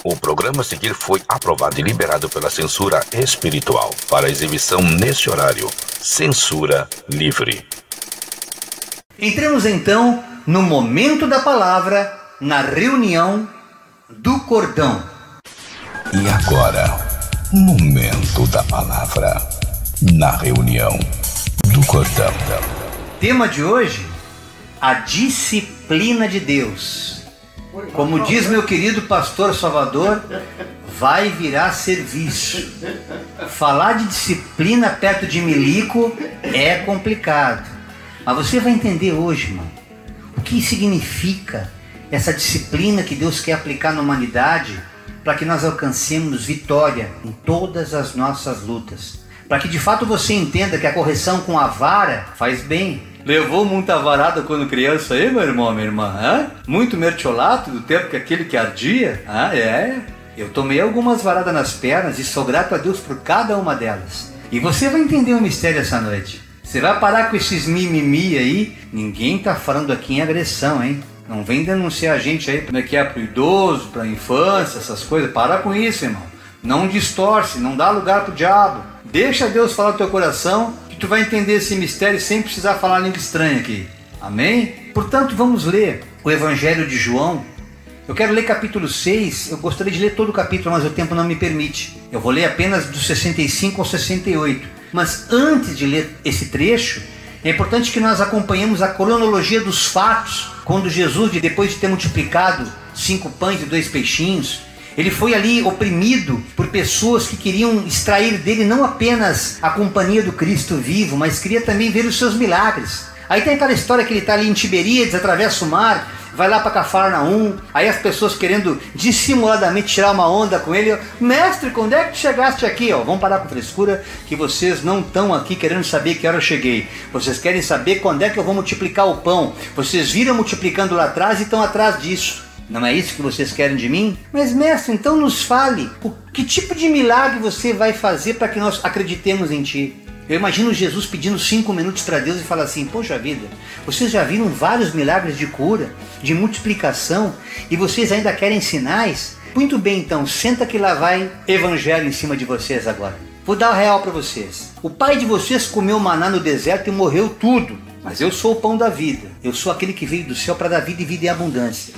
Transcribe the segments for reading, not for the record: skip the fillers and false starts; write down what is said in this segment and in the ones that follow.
O programa a seguir foi aprovado e liberado pela censura espiritual para exibição neste horário. Censura livre. Entremos então no momento da palavra, na reunião do cordão. E agora, momento da palavra, na reunião do cordão. Tema de hoje, a disciplina de Deus. Como diz meu querido pastor Salvador, vai virar serviço. Falar de disciplina perto de milico é complicado. Mas você vai entender hoje, irmão, o que significa essa disciplina que Deus quer aplicar na humanidade para que nós alcancemos vitória em todas as nossas lutas. Para que de fato você entenda que a correção com a vara faz bem. Levou muita varada quando criança aí, meu irmão, minha irmã? Hã? Muito mertiolato do tempo que aquele que ardia? Eu tomei algumas varadas nas pernas e sou grato a Deus por cada uma delas. E você vai entender o mistério essa noite. Você vai parar com esses mimimi aí. Ninguém tá falando aqui em agressão, hein? Não vem denunciar a gente aí como é que é pro idoso, pra infância, essas coisas. Para com isso, irmão. Não distorce, não dá lugar pro diabo. Deixa Deus falar no teu coração, que tu vai entender esse mistério sem precisar falar língua estranha aqui. Amém? Portanto, vamos ler o Evangelho de João. Eu quero ler capítulo 6, eu gostaria de ler todo o capítulo, mas o tempo não me permite. Eu vou ler apenas do 65 ao 68. Mas antes de ler esse trecho, é importante que nós acompanhemos a cronologia dos fatos, quando Jesus, depois de ter multiplicado 5 pães e 2 peixinhos, ele foi ali oprimido por pessoas que queriam extrair dele não apenas a companhia do Cristo vivo, mas queria também ver os seus milagres. Aí tem aquela história que ele está ali em Tiberíades, atravessa o mar, vai lá para Cafarnaum, aí as pessoas querendo dissimuladamente tirar uma onda com ele. Mestre, quando é que tu chegaste aqui? Vamos parar com frescura, que vocês não estão aqui querendo saber que hora eu cheguei. Vocês querem saber quando é que eu vou multiplicar o pão. Vocês viram multiplicando lá atrás e estão atrás disso. Não é isso que vocês querem de mim? Mas mestre, então nos fale, que tipo de milagre você vai fazer para que nós acreditemos em ti? Eu imagino Jesus pedindo 5 minutos para Deus e falar assim: poxa vida, vocês já viram vários milagres de cura, de multiplicação, e vocês ainda querem sinais? Muito bem, então, senta que lá vai evangelho em cima de vocês agora. Vou dar o real para vocês. O pai de vocês comeu maná no deserto e morreu tudo. Mas eu sou o pão da vida. Eu sou aquele que veio do céu para dar vida e vida em abundância.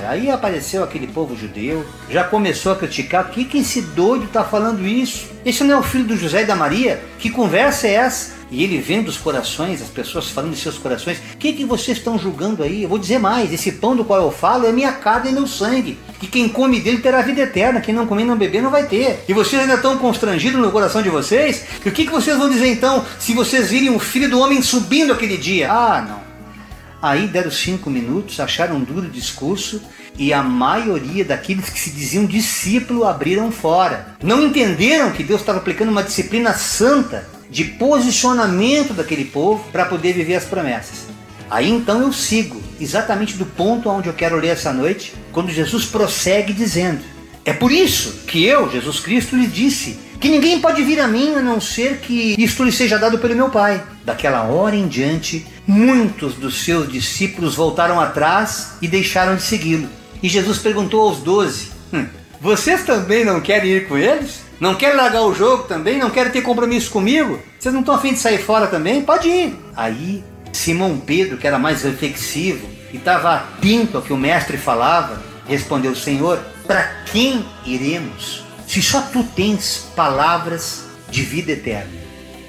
Aí apareceu aquele povo judeu, já começou a criticar. O que esse doido está falando isso? Esse não é o filho do José e da Maria? Que conversa é essa? E ele vendo os corações, as pessoas falando de seus corações. O que vocês estão julgando aí? Eu vou dizer mais. Esse pão do qual eu falo é minha carne e meu sangue. Que quem come dele terá vida eterna. Quem não comer e não beber não vai ter. E vocês ainda estão constrangidos no coração de vocês? E o que vocês vão dizer então se vocês virem o filho do homem subindo aquele dia? Não. Aí deram 5 minutos, acharam um duro discurso e a maioria daqueles que se diziam discípulo abriram fora. Não entenderam que Deus estava aplicando uma disciplina santa de posicionamento daquele povo para poder viver as promessas. Aí então eu sigo exatamente do ponto onde eu quero ler essa noite, quando Jesus prossegue dizendo: é por isso que eu, Jesus Cristo, lhe disse que ninguém pode vir a mim a não ser que isto lhe seja dado pelo meu Pai. Daquela hora em diante, muitos dos seus discípulos voltaram atrás e deixaram de segui-lo. E Jesus perguntou aos 12, vocês também não querem ir com eles? Não querem largar o jogo também? Não querem ter compromisso comigo? Vocês não estão a fim de sair fora também? Pode ir. Aí Simão Pedro, que era mais reflexivo e estava atento ao que o mestre falava, respondeu: Senhor, para quem iremos? Se só tu tens palavras de vida eterna.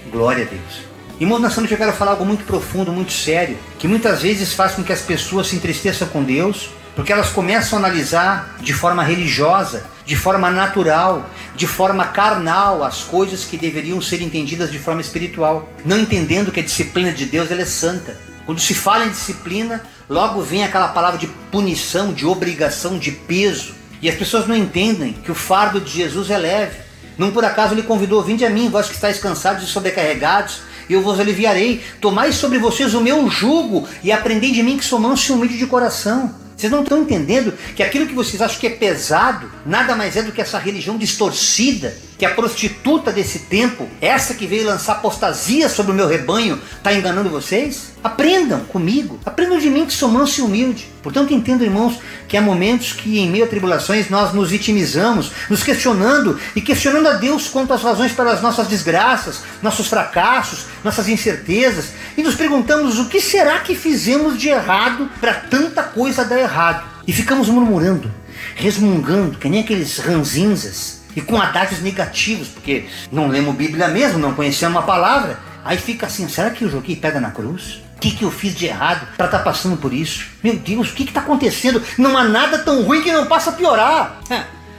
Glória a Deus. Irmão, nessa noite eu quero falar algo muito profundo, muito sério, que muitas vezes faz com que as pessoas se entristeçam com Deus, porque elas começam a analisar de forma religiosa, de forma natural, de forma carnal, as coisas que deveriam ser entendidas de forma espiritual, não entendendo que a disciplina de Deus ela é santa. Quando se fala em disciplina, logo vem aquela palavra de punição, de obrigação, de peso. E as pessoas não entendem que o fardo de Jesus é leve. Não por acaso ele convidou: vinde a mim, vós que estáis cansados e sobrecarregados, e eu vos aliviarei. Tomai sobre vocês o meu jugo e aprendei de mim, que sou manso e humilde de coração. Vocês não estão entendendo que aquilo que vocês acham que é pesado nada mais é do que essa religião distorcida que a prostituta desse tempo, essa que veio lançar apostasia sobre o meu rebanho, está enganando vocês? Aprendam comigo, aprendam de mim que sou manso e humilde. Portanto, entendo, irmãos, que há momentos que em meio a tribulações nós nos vitimizamos, nos questionando e questionando a Deus quanto às razões para as nossas desgraças, nossos fracassos, nossas incertezas, e nos perguntamos o que será que fizemos de errado para tanta coisa dar errado. E ficamos murmurando, resmungando, que nem aqueles ranzinzas, e com adágios negativos, porque não lemos Bíblia mesmo, não conhecemos a palavra. Aí fica assim, será que eu joguei pedra na cruz? O que eu fiz de errado para estar passando por isso? Meu Deus, o que está acontecendo? Não há nada tão ruim que não possa piorar.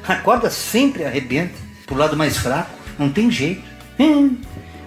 A corda sempre arrebenta pro lado mais fraco, não tem jeito.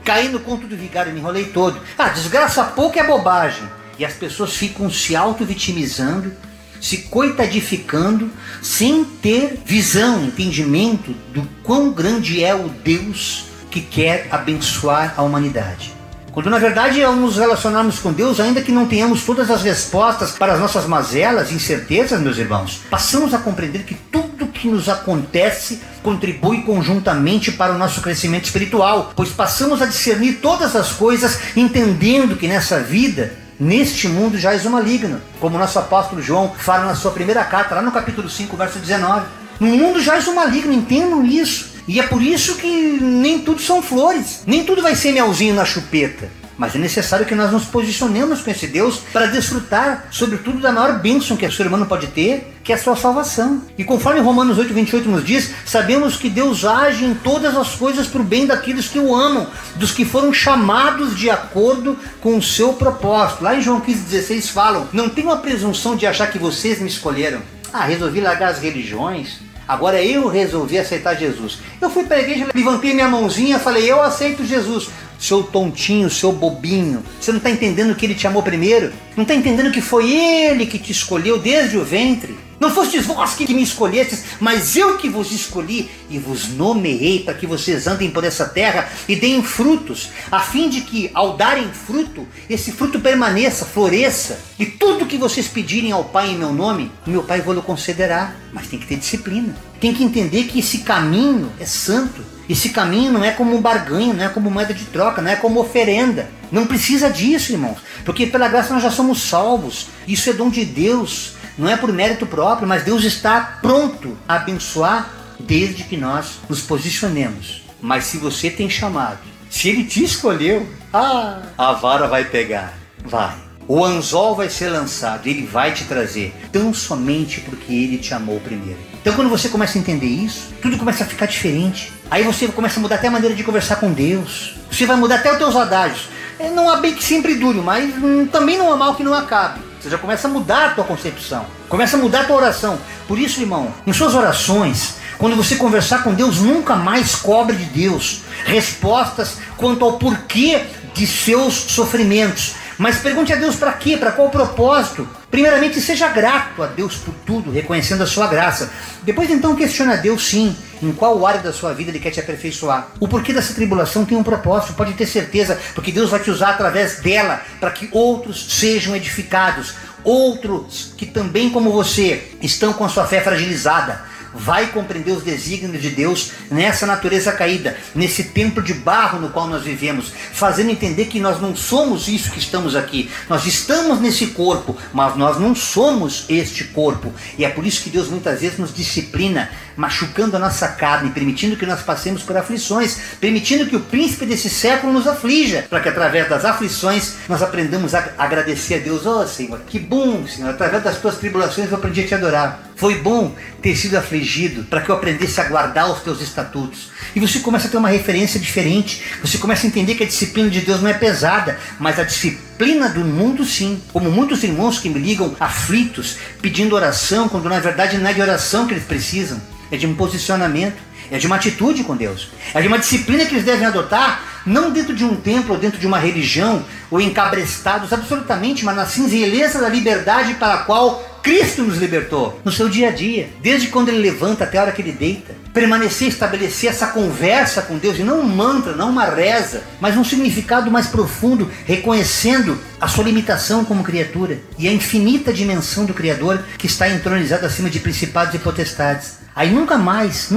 Caí no conto do vigário, me enrolei todo. Desgraça pouco é bobagem. E as pessoas ficam se auto-vitimizando, se coitadificando, sem ter visão, entendimento do quão grande é o Deus que quer abençoar a humanidade. Quando na verdade ao nos relacionarmos com Deus, ainda que não tenhamos todas as respostas para as nossas mazelas e incertezas, meus irmãos, passamos a compreender que tudo que nos acontece contribui conjuntamente para o nosso crescimento espiritual, pois passamos a discernir todas as coisas, entendendo que nessa vida, neste mundo jaz o maligno, como o nosso apóstolo João fala na sua primeira carta, lá no capítulo 5, verso 19. No mundo jaz o maligno, entendam isso. E é por isso que nem tudo são flores, nem tudo vai ser melzinho na chupeta. Mas é necessário que nós nos posicionemos com esse Deus para desfrutar, sobretudo, da maior bênção que o ser humano pode ter, que é a sua salvação. E conforme Romanos 8, 28 nos diz, sabemos que Deus age em todas as coisas para o bem daqueles que o amam, dos que foram chamados de acordo com o seu propósito. Lá em João 15, 16 falam, não tenham a presunção de achar que vocês me escolheram. Resolvi largar as religiões. Agora eu resolvi aceitar Jesus. Eu fui para a igreja, levantei minha mãozinha, falei, eu aceito Jesus. Seu tontinho, seu bobinho, você não está entendendo que Ele te amou primeiro? Não está entendendo que foi Ele que te escolheu desde o ventre? Não fostes vós que me escolhestes, mas eu que vos escolhi e vos nomeei para que vocês andem por essa terra e deem frutos, a fim de que, ao darem fruto, esse fruto permaneça, floresça, e tudo que vocês pedirem ao Pai em meu nome, meu Pai vos concederá. Mas tem que ter disciplina, tem que entender que esse caminho é santo. Esse caminho não é como um barganho, não é como moeda de troca, não é como oferenda. Não precisa disso, irmãos, porque pela graça nós já somos salvos. Isso é dom de Deus, não é por mérito próprio, mas Deus está pronto a abençoar desde que nós nos posicionemos. Mas se você tem chamado, se Ele te escolheu, a vara vai pegar, vai. O anzol vai ser lançado, Ele vai te trazer, tão somente porque Ele te amou primeiro. Então quando você começa a entender isso, tudo começa a ficar diferente. Aí você começa a mudar até a maneira de conversar com Deus. Você vai mudar até os teus adágios. Não há bem que sempre dure, mas também não há mal que não acabe. Você já começa a mudar a tua concepção, começa a mudar a tua oração. Por isso, irmão, em suas orações, quando você conversar com Deus, nunca mais cobre de Deus respostas quanto ao porquê de seus sofrimentos. Mas pergunte a Deus para quê, para qual propósito. Primeiramente, seja grato a Deus por tudo, reconhecendo a sua graça. Depois, então, questione a Deus, sim, em qual área da sua vida Ele quer te aperfeiçoar. O porquê dessa tribulação tem um propósito, pode ter certeza, porque Deus vai te usar através dela para que outros sejam edificados. Outros que também, como você, estão com a sua fé fragilizada. Vai compreender os desígnios de Deus nessa natureza caída, nesse templo de barro no qual nós vivemos, fazendo entender que nós não somos isso que estamos aqui. Nós estamos nesse corpo, mas nós não somos este corpo. E é por isso que Deus muitas vezes nos disciplina, machucando a nossa carne, permitindo que nós passemos por aflições, permitindo que o príncipe desse século nos aflija, para que através das aflições nós aprendamos a agradecer a Deus. Senhor, que bom, Senhor, através das tuas tribulações eu aprendi a te adorar. Foi bom ter sido afligido para que eu aprendesse a guardar os teus estatutos. E você começa a ter uma referência diferente. Você começa a entender que a disciplina de Deus não é pesada, mas a disciplina do mundo sim. Como muitos irmãos que me ligam aflitos, pedindo oração, quando na verdade não é de oração que eles precisam. É de um posicionamento, é de uma atitude com Deus. É de uma disciplina que eles devem adotar, não dentro de um templo ou dentro de uma religião, ou encabrestados absolutamente, mas na singeleza da liberdade para a qual Cristo nos libertou, no seu dia a dia, desde quando Ele levanta até a hora que Ele deita. Permanecer, estabelecer essa conversa com Deus, e não um mantra, não uma reza, mas um significado mais profundo, reconhecendo a sua limitação como criatura e a infinita dimensão do Criador que está entronizado acima de principados e potestades. aí nunca mais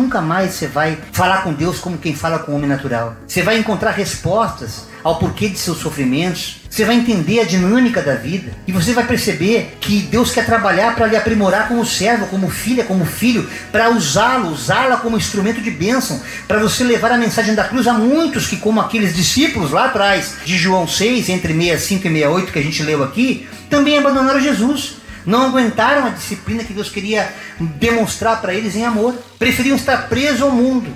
você vai falar com Deus como quem fala com o homem natural. Você vai encontrar respostas ao porquê de seus sofrimentos. Você vai entender a dinâmica da vida. E você vai perceber que Deus quer trabalhar para lhe aprimorar como servo, como filha, como filho, para usá-la como instrumento de bênção, para você levar a mensagem da cruz a muitos que, como aqueles discípulos lá atrás de João 6, entre 65 e 68, que a gente leu aqui, também abandonaram Jesus. Não aguentaram a disciplina que Deus queria demonstrar para eles em amor. Preferiam estar presos ao mundo.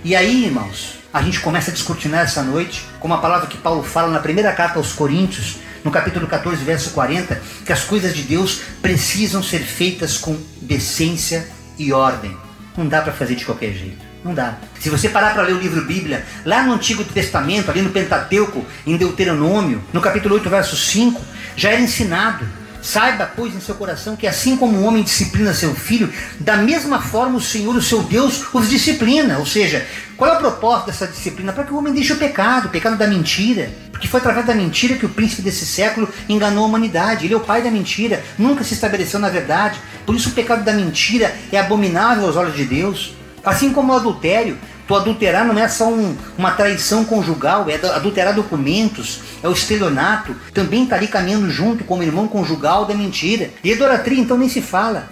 E aí, irmãos, a gente começa a descortinar essa noite, com uma palavra que Paulo fala na primeira carta aos Coríntios, no capítulo 14, verso 40, que as coisas de Deus precisam ser feitas com decência e ordem. Não dá para fazer de qualquer jeito. Não dá. Se você parar para ler o livro Bíblia, lá no Antigo Testamento, ali no Pentateuco, em Deuteronômio, no capítulo 8, verso 5, já era ensinado. Saiba, pois, em seu coração que assim como o homem disciplina seu filho, da mesma forma o Senhor, o seu Deus, os disciplina. Ou seja, qual é o propósito dessa disciplina? Para que o homem deixe o pecado da mentira. Porque foi através da mentira que o príncipe desse século enganou a humanidade. Ele é o pai da mentira, nunca se estabeleceu na verdade. Por isso o pecado da mentira é abominável aos olhos de Deus. Assim como o adultério. Tu adulterar não é só uma traição conjugal, é adulterar documentos, é o estelionato, também está ali caminhando junto com o irmão conjugal da mentira. E idolatria então nem se fala.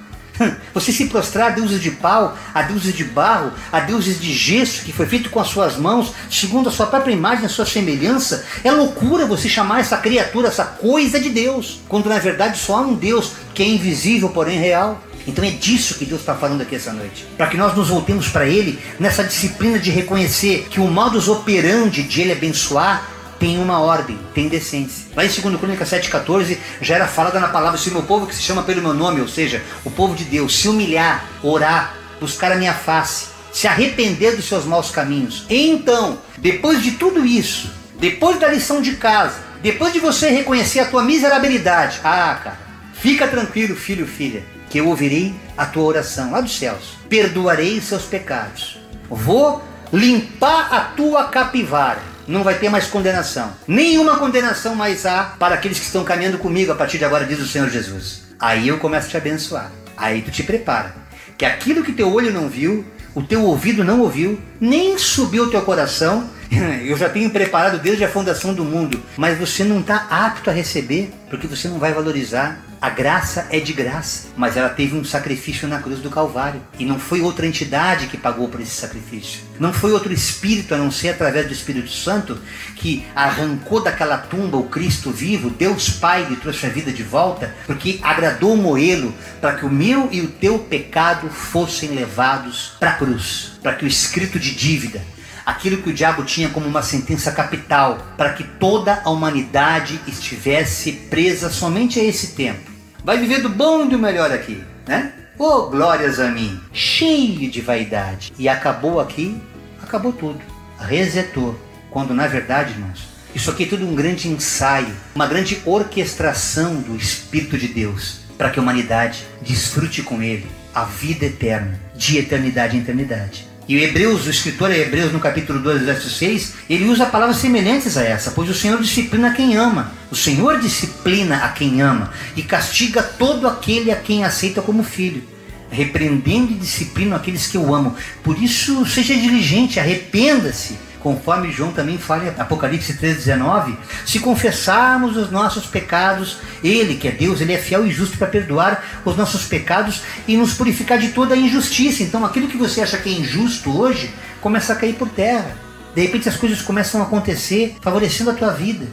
Você se prostrar a deuses de pau, a deuses de barro, a deuses de gesso que foi feito com as suas mãos, segundo a sua própria imagem, a sua semelhança, é loucura você chamar essa criatura, essa coisa de Deus, quando na verdade só há um Deus que é invisível, porém real. Então é disso que Deus está falando aqui essa noite. Para que nós nos voltemos para Ele nessa disciplina de reconhecer que o modus operandi de Ele abençoar tem uma ordem, tem decência. Lá em 2 Crônicas 7,14 já era falada na palavra: se o meu povo que se chama pelo meu nome, ou seja, o povo de Deus, se humilhar, orar, buscar a minha face, se arrepender dos seus maus caminhos. Então, depois de tudo isso, depois da lição de casa, depois de você reconhecer a tua miserabilidade, cara, fica tranquilo, filho, filha, que eu ouvirei a tua oração lá dos céus, perdoarei os seus pecados, vou limpar a tua capivara, não vai ter mais condenação, nenhuma condenação mais há para aqueles que estão caminhando comigo a partir de agora, diz o Senhor Jesus. Aí eu começo a te abençoar, aí tu te prepara, que aquilo que teu olho não viu, o teu ouvido não ouviu, nem subiu ao teu coração, eu já tenho preparado desde a fundação do mundo, mas você não está apto a receber, porque você não vai valorizar. A graça é de graça, mas ela teve um sacrifício na cruz do Calvário, e não foi outra entidade que pagou por esse sacrifício, não foi outro Espírito, a não ser através do Espírito Santo, que arrancou daquela tumba o Cristo vivo. Deus Pai lhe trouxe a vida de volta, porque agradou moê-lo, para que o meu e o teu pecado fossem levados para a cruz, para que o escrito de dívida, aquilo que o diabo tinha como uma sentença capital, para que toda a humanidade estivesse presa somente a esse tempo. Vai viver do bom e do melhor aqui, né? Oh, glórias a mim, cheio de vaidade. E acabou aqui, acabou tudo, resetou. Quando na verdade, irmãos, isso aqui é tudo um grande ensaio, uma grande orquestração do Espírito de Deus, para que a humanidade desfrute com Ele a vida eterna, de eternidade em eternidade. E o escritor é Hebreus, no capítulo 2, verso 6, ele usa palavras semelhantes a essa: pois o Senhor disciplina quem ama. O Senhor disciplina a quem ama e castiga todo aquele a quem aceita como filho, repreendendo e disciplina aqueles que eu amo. Por isso, seja diligente, arrependa-se, conforme João também fala em Apocalipse 3,19, se confessarmos os nossos pecados, Ele, que é Deus, Ele é fiel e justo para perdoar os nossos pecados e nos purificar de toda a injustiça. Então aquilo que você acha que é injusto hoje, começa a cair por terra. De repente as coisas começam a acontecer, favorecendo a tua vida.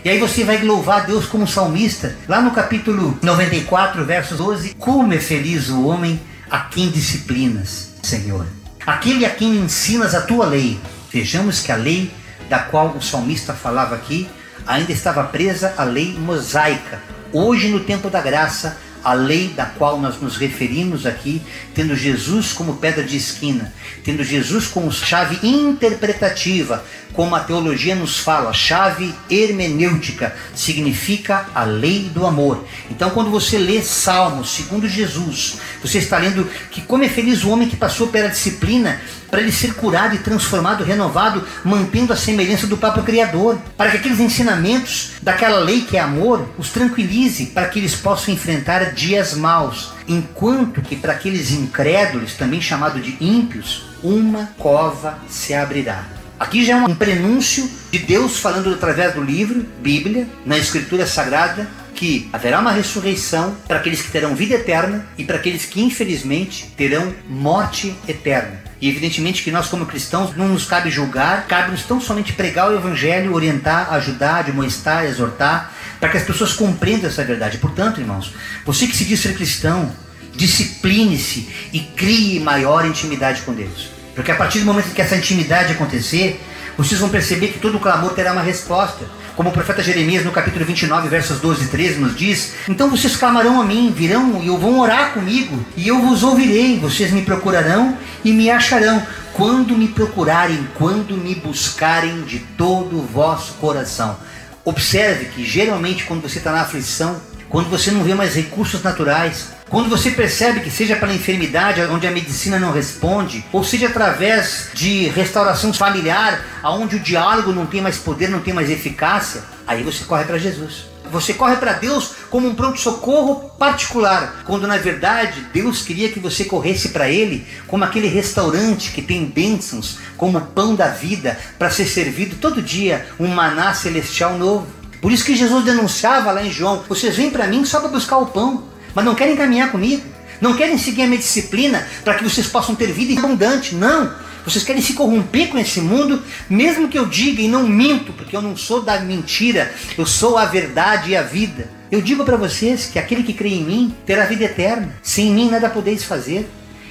E aí você vai louvar a Deus como salmista, lá no capítulo 94, verso 12, como é feliz o homem a quem disciplinas, Senhor, aquele a quem ensinas a tua lei. Vejamos que a lei da qual o salmista falava aqui ainda estava presa à lei mosaica. Hoje, no tempo da graça, a lei da qual nós nos referimos aqui, tendo Jesus como pedra de esquina, tendo Jesus como chave interpretativa, como a teologia nos fala, chave hermenêutica, significa a lei do amor. Então, quando você lê Salmos, segundo Jesus, você está lendo que como é feliz o homem que passou pela disciplina para ele ser curado e transformado, renovado, mantendo a semelhança do próprio Criador, para que aqueles ensinamentos daquela lei que é amor os tranquilize, para que eles possam enfrentar dias maus, enquanto que para aqueles incrédulos, também chamado de ímpios, uma cova se abrirá. Aqui já é um prenúncio de Deus falando através do livro, Bíblia, na Escritura Sagrada, que haverá uma ressurreição para aqueles que terão vida eterna e para aqueles que infelizmente terão morte eterna. E evidentemente que nós como cristãos não nos cabe julgar, cabe-nos tão somente pregar o Evangelho, orientar, ajudar, admoestar, exortar, para que as pessoas compreendam essa verdade. Portanto, irmãos, você que se diz ser cristão, discipline-se e crie maior intimidade com Deus. Porque a partir do momento que essa intimidade acontecer, vocês vão perceber que todo clamor terá uma resposta. Como o profeta Jeremias no capítulo 29, versos 12 e 13 nos diz: então vocês clamarão a mim, virão e vão orar comigo, e eu vos ouvirei, vocês me procurarão e me acharão, quando me procurarem, quando me buscarem de todo o vosso coração. Observe que geralmente quando você está na aflição, quando você não vê mais recursos naturais, quando você percebe que seja pela enfermidade onde a medicina não responde, ou seja através de restauração familiar, onde o diálogo não tem mais poder, não tem mais eficácia, aí você corre para Jesus. Você corre para Deus como um pronto-socorro particular, quando na verdade Deus queria que você corresse para Ele como aquele restaurante que tem bênçãos, como o pão da vida, para ser servido todo dia um maná celestial novo. Por isso que Jesus denunciava lá em João: vocês vêm para mim só para buscar o pão, mas não querem caminhar comigo, não querem seguir a minha disciplina para que vocês possam ter vida abundante. Não, vocês querem se corromper com esse mundo, mesmo que eu diga e não minto, porque eu não sou da mentira, eu sou a verdade e a vida. Eu digo para vocês que aquele que crê em mim terá vida eterna, sem mim nada podeis fazer.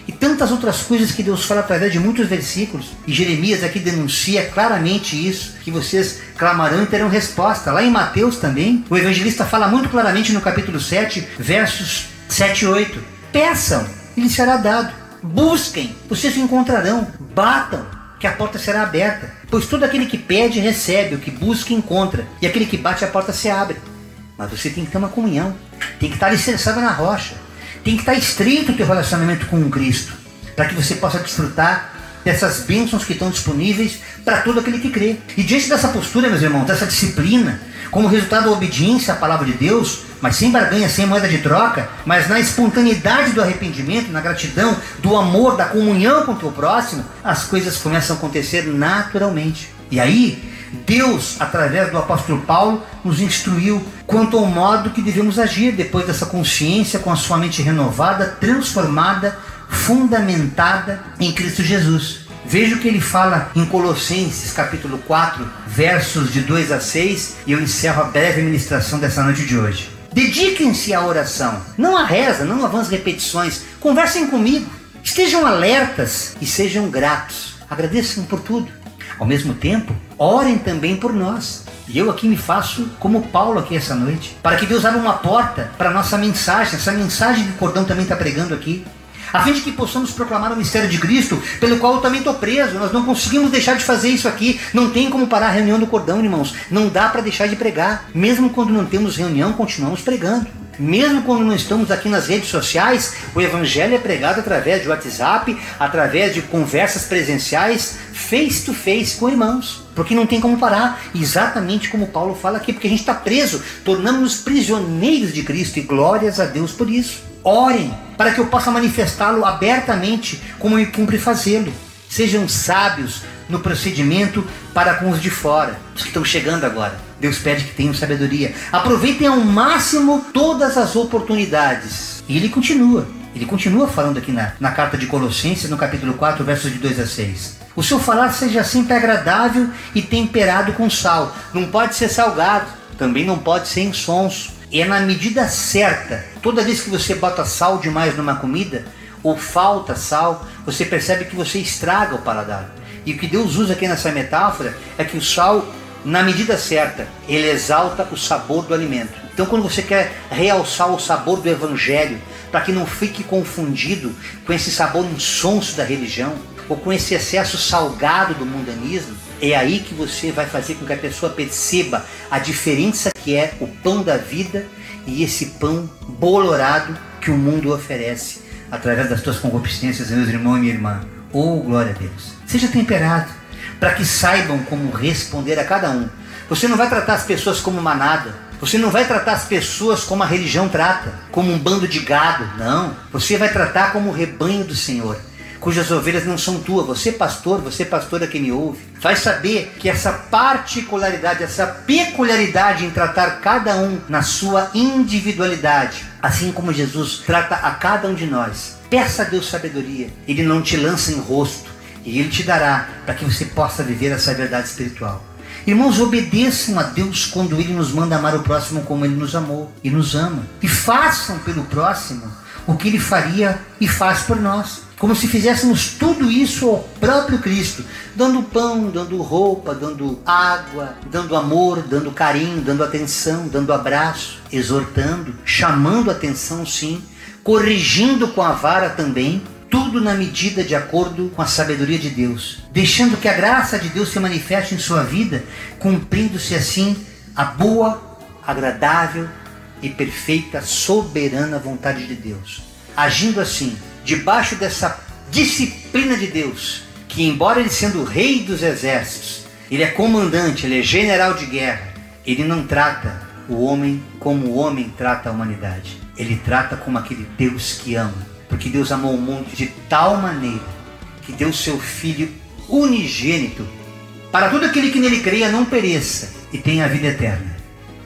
E tantas outras coisas que Deus fala através de muitos versículos. E Jeremias aqui denuncia claramente isso, que vocês clamarão e terão resposta. Lá em Mateus também, o evangelista fala muito claramente no capítulo 7, versos 7 e 8. Peçam, e lhes será dado. Busquem, vocês encontrarão. Batam, que a porta será aberta. Pois todo aquele que pede, recebe. O que busca, encontra. E aquele que bate, a porta se abre. Mas você tem que ter uma comunhão. Tem que estar alicerçado na rocha. Tem que estar estreito o teu relacionamento com o Cristo, para que você possa desfrutar dessas bênçãos que estão disponíveis para todo aquele que crê. E diante dessa postura, meus irmãos, dessa disciplina, como resultado da obediência à palavra de Deus, mas sem barganha, sem moeda de troca, mas na espontaneidade do arrependimento, na gratidão, do amor, da comunhão com o teu próximo, as coisas começam a acontecer naturalmente. E aí, Deus, através do apóstolo Paulo, nos instruiu quanto ao modo que devemos agir depois dessa consciência, com a sua mente renovada, transformada, fundamentada em Cristo Jesus. Veja o que ele fala em Colossenses capítulo 4, versos de 2 a 6, e eu encerro a breve ministração dessa noite de hoje. Dediquem-se à oração, não à reza, não a vãs repetições, conversem comigo, estejam alertas e sejam gratos, agradeçam por tudo. Ao mesmo tempo, orem também por nós. E eu aqui me faço como Paulo aqui essa noite, para que Deus abra uma porta para a nossa mensagem, essa mensagem que o Cordão também está pregando aqui, a fim de que possamos proclamar o mistério de Cristo, pelo qual eu também estou preso. Nós não conseguimos deixar de fazer isso aqui, não tem como parar a reunião do Cordão, irmãos, não dá para deixar de pregar. Mesmo quando não temos reunião, continuamos pregando. Mesmo quando não estamos aqui nas redes sociais, o Evangelho é pregado através de WhatsApp, através de conversas presenciais, face to face com irmãos, porque não tem como parar, exatamente como Paulo fala aqui, porque a gente está preso, tornamos-nos prisioneiros de Cristo, e glórias a Deus por isso. Orem, para que eu possa manifestá-lo abertamente, como me cumpre fazê-lo. Sejam sábios no procedimento para com os de fora, os que estão chegando agora. Deus pede que tenham sabedoria. Aproveitem ao máximo todas as oportunidades. E ele continua falando aqui na carta de Colossenses, no capítulo 4, versos de 2 a 6. O seu falar seja sempre agradável e temperado com sal. Não pode ser salgado, também não pode ser insonso. É na medida certa. Toda vez que você bota sal demais numa comida, ou falta sal, você percebe que você estraga o paladar. E o que Deus usa aqui nessa metáfora é que o sal, na medida certa, ele exalta o sabor do alimento. Então, quando você quer realçar o sabor do Evangelho, para que não fique confundido com esse sabor insonso da religião, ou com esse excesso salgado do mundanismo, é aí que você vai fazer com que a pessoa perceba a diferença que é o pão da vida e esse pão bolorado que o mundo oferece através das tuas concupiscências, meus irmãos e minha irmã. Oh, glória a Deus. Seja temperado, para que saibam como responder a cada um. Você não vai tratar as pessoas como manada. Você não vai tratar as pessoas como a religião trata, como um bando de gado. Não. Você vai tratar como o rebanho do Senhor, cujas ovelhas não são tuas. Você pastora que me ouve, vai saber que essa particularidade, essa peculiaridade em tratar cada um na sua individualidade, assim como Jesus trata a cada um de nós. Peça a Deus sabedoria. Ele não te lança em rosto, e Ele te dará para que você possa viver essa verdade espiritual. Irmãos, obedeçam a Deus quando Ele nos manda amar o próximo como Ele nos amou e nos ama. E façam pelo próximo o que Ele faria e faz por nós. Como se fizéssemos tudo isso ao próprio Cristo, dando pão, dando roupa, dando água, dando amor, dando carinho, dando atenção, dando abraço, exortando, chamando atenção, sim, corrigindo com a vara também, tudo na medida de acordo com a sabedoria de Deus, deixando que a graça de Deus se manifeste em sua vida, cumprindo-se assim a boa, agradável e perfeita, soberana vontade de Deus. Agindo assim, debaixo dessa disciplina de Deus, que embora Ele sendo o rei dos exércitos, Ele é comandante, Ele é general de guerra, Ele não trata o homem como o homem trata a humanidade. Ele trata como aquele Deus que ama. Porque Deus amou o mundo de tal maneira que deu seu Filho unigênito para todo aquele que nele creia não pereça e tenha a vida eterna.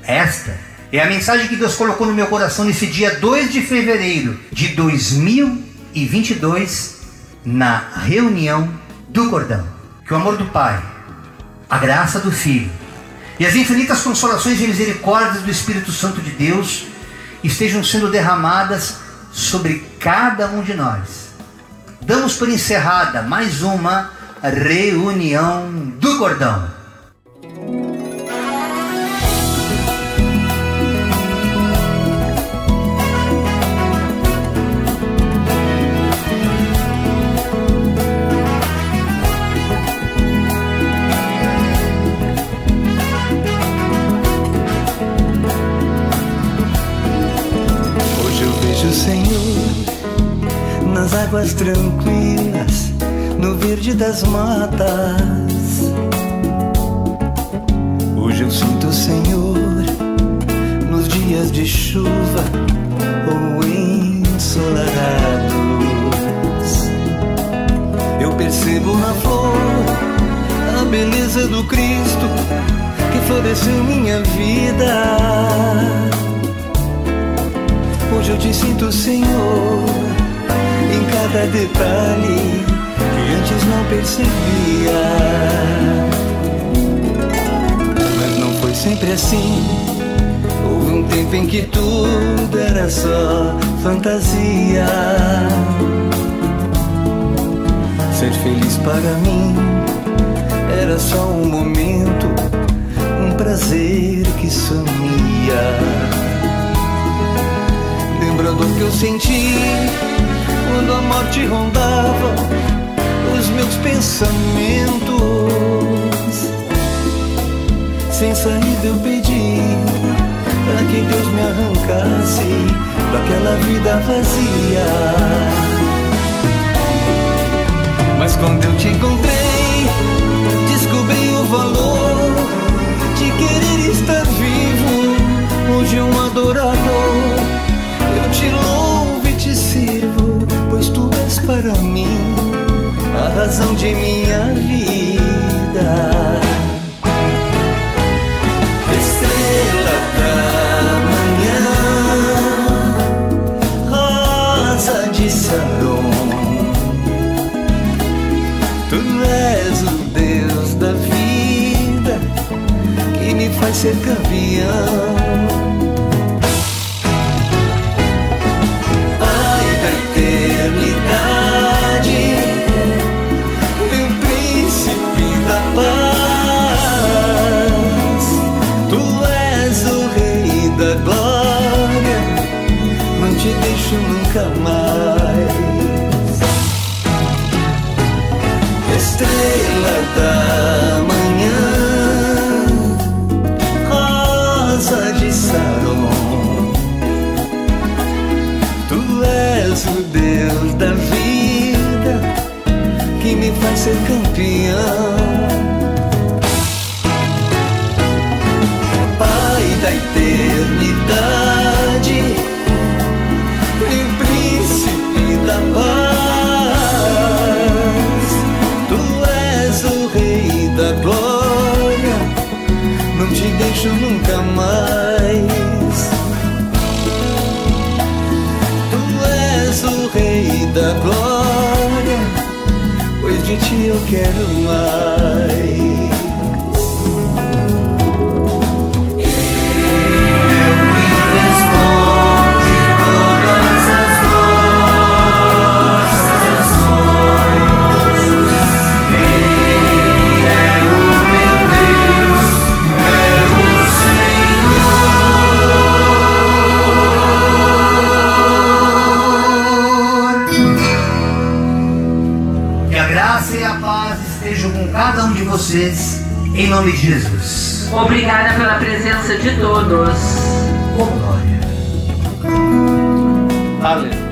Esta é a mensagem que Deus colocou no meu coração nesse dia 2 de fevereiro de 2022, na reunião do Cordão. Que o amor do Pai, a graça do Filho e as infinitas consolações e misericórdias do Espírito Santo de Deus estejam sendo derramadas sobre cada um de nós. Damos por encerrada mais uma reunião do Cordão. Nas águas tranquilas, no verde das matas. Hoje eu sinto o Senhor nos dias de chuva ou ensolarados. Eu percebo na flor a beleza do Cristo que floresceu minha vida. Hoje eu te sinto, Senhor, em cada detalhe que antes não percebia. Mas não foi sempre assim. Houve um tempo em que tudo era só fantasia. Ser feliz para mim era só um momento, um prazer que sumia. Lembra do que eu senti quando a morte rondava os meus pensamentos. Sem saída eu pedi para que Deus me arrancasse daquela vida vazia. Mas quando eu te encontrei, descobri o valor de querer estar vivo. Hoje um adorador, eu te louvo e te sirvo, pois tu és para mim a razão de minha vida. Estrela da manhã, rosa de Saron, tu és o Deus da vida que me faz ser campeão. Meu príncipe da paz, tu és o rei da glória, não te deixo nunca mais. Estrela da manhã, rosa de Saron, tu és o Deus da vida que me faz ser campeão. Pai da eternidade e príncipe da paz, tu és o rei da glória, não te deixo nunca mais. Tu és o rei da glória, pois de ti eu quero mais. Cada um de vocês, em nome de Jesus. Obrigada pela presença de todos. Oh, glória. Aleluia.